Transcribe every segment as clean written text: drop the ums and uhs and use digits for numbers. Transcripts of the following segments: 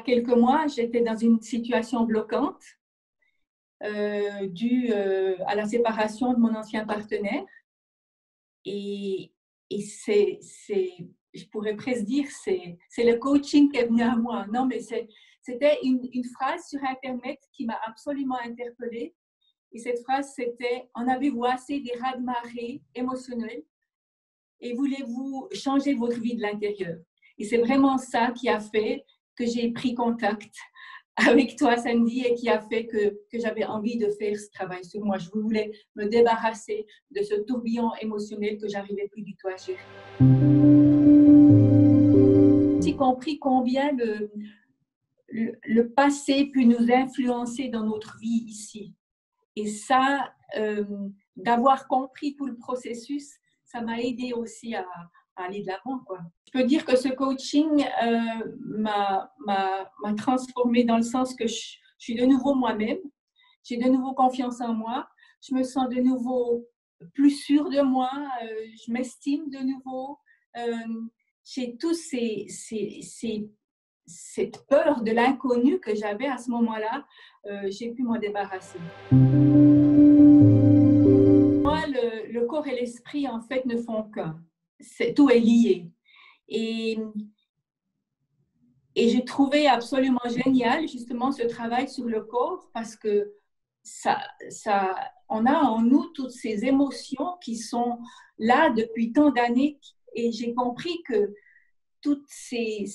quelques mois, j'étais dans une situation bloquante due à la séparation de mon ancien partenaire. Et je pourrais presque dire, c'est le coaching qui est venu à moi. Non, mais c'était une phrase sur Internet qui m'a absolument interpellée. Et cette phrase, c'était « En avez-vous assez des raz-de-marée émotionnels et voulez-vous changer votre vie de l'intérieur ?» Et c'est vraiment ça qui a fait que j'ai pris contact avec toi samedi et qui a fait que j'avais envie de faire ce travail sur moi. Je voulais me débarrasser de ce tourbillon émotionnel que j'arrivais plus du tout à gérer. J'ai compris combien le passé peut nous influencer dans notre vie ici. Et ça, d'avoir compris tout le processus, ça m'a aidé aussi à aller de l'avant, quoi. Je peux dire que ce coaching m'a transformée dans le sens que je suis de nouveau moi-même, j'ai de nouveau confiance en moi, je me sens de nouveau plus sûre de moi, je m'estime de nouveau, j'ai tous cette peur de l'inconnu que j'avais à ce moment-là, j'ai pu m'en débarrasser. Moi, le corps et l'esprit, en fait, ne font qu'un. Tout est lié. Et j'ai trouvé absolument génial, justement, ce travail sur le corps parce que on a en nous toutes ces émotions qui sont là depuis tant d'années. Et j'ai compris que toutes ces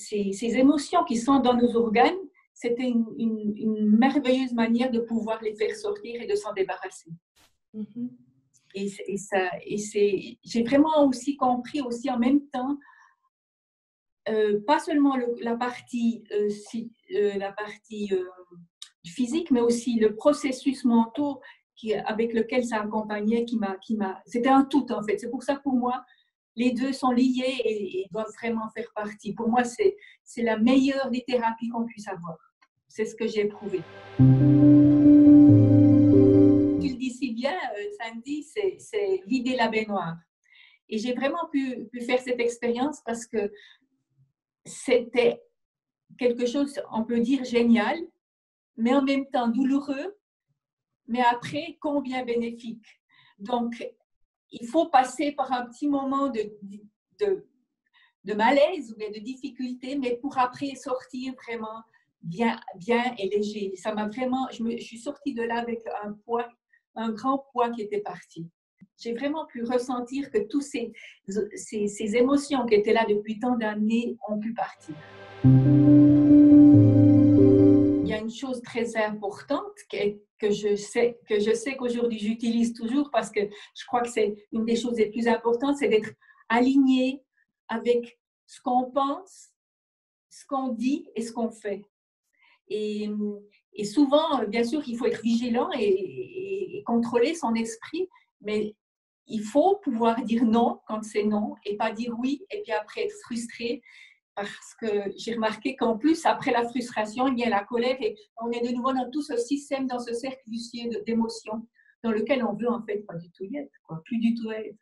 émotions qui sont dans nos organes, c'était une merveilleuse manière de pouvoir les faire sortir et de s'en débarrasser. Mm-hmm. J'ai vraiment aussi compris aussi en même temps, pas seulement la partie physique, mais aussi le processus mental avec lequel ça accompagnait, c'était un tout en fait. C'est pour ça que pour moi, les deux sont liés et doivent vraiment faire partie. Pour moi, c'est la meilleure des thérapies qu'on puisse avoir. C'est ce que j'ai éprouvé. Tu le dis si bien, Sandy, c'est vider la baignoire. Et j'ai vraiment pu faire cette expérience parce que c'était quelque chose, on peut dire, génial, mais en même temps douloureux, mais après, combien bénéfique. Donc, il faut passer par un petit moment de malaise ou de difficulté, mais pour après sortir vraiment bien et léger. Ça m'a vraiment, je suis sortie de là avec un grand poids qui était parti. J'ai vraiment pu ressentir que toutes ces émotions qui étaient là depuis tant d'années ont pu partir. Il y a une chose très importante que je sais qu'aujourd'hui j'utilise toujours parce que je crois que c'est une des choses les plus importantes, c'est d'être aligné avec ce qu'on pense, ce qu'on dit et ce qu'on fait. Et souvent, bien sûr, il faut être vigilant et contrôler son esprit, mais il faut pouvoir dire non quand c'est non et pas dire oui et puis après être frustré. Parce que j'ai remarqué qu'en plus, après la frustration, il y a la colère et on est de nouveau dans tout ce système, dans ce cercle vicieux d'émotions dans lequel on veut en fait pas du tout y être, quoi, plus du tout être.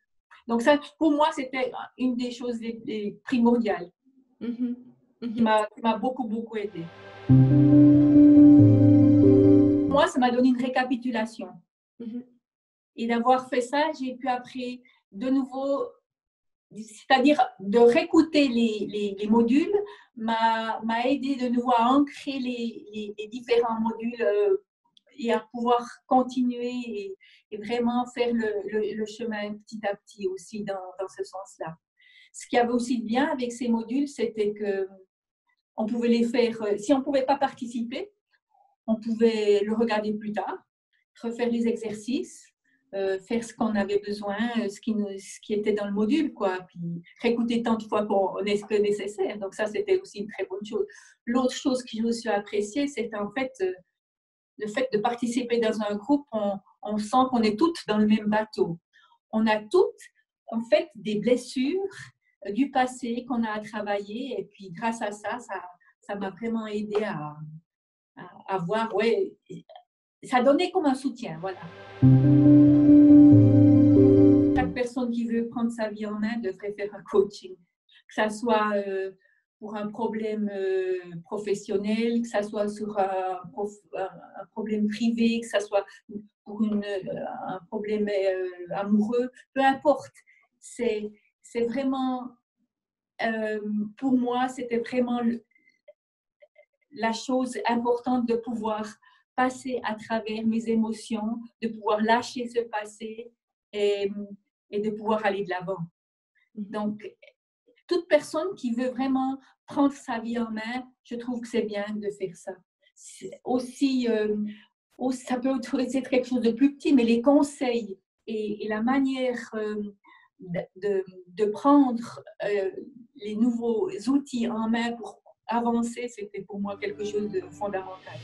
Donc ça, pour moi, c'était une des choses les primordiales qui m'a beaucoup aidée. Moi, ça m'a donné une récapitulation. Et d'avoir fait ça, j'ai pu après de nouveau... C'est-à-dire de réécouter les modules m'a aidé de nouveau à ancrer les différents modules et à pouvoir continuer et vraiment faire le chemin petit à petit aussi dans ce sens-là. Ce qu'il y avait aussi de bien avec ces modules, c'était qu'on pouvait les faire, si on ne pouvait pas participer, on pouvait le regarder plus tard, refaire les exercices, faire ce qu'on avait besoin, ce qui était dans le module, quoi, puis réécouter tant de fois qu'on est que nécessaire. Donc ça, c'était aussi une très bonne chose. L'autre chose que j'ai aussi appréciée, c'est en fait le fait de participer dans un groupe, on sent qu'on est toutes dans le même bateau. On a toutes, en fait, des blessures du passé qu'on a à travailler, et puis grâce à ça, ça m'a vraiment aidé à voir, ouais, ça donnait comme un soutien, voilà. Chaque personne qui veut prendre sa vie en main devrait faire un coaching. Que ça soit pour un problème professionnel, que ce soit sur un problème privé, que ce soit pour un problème amoureux, peu importe. C'est vraiment, pour moi, c'était vraiment la chose importante de pouvoir passer à travers mes émotions, de pouvoir lâcher ce passé et de pouvoir aller de l'avant. Donc, toute personne qui veut vraiment prendre sa vie en main, je trouve que c'est bien de faire ça. Aussi, ça peut être quelque chose de plus petit, mais les conseils et la manière de prendre les nouveaux outils en main pour avancer, c'était pour moi quelque chose de fondamental.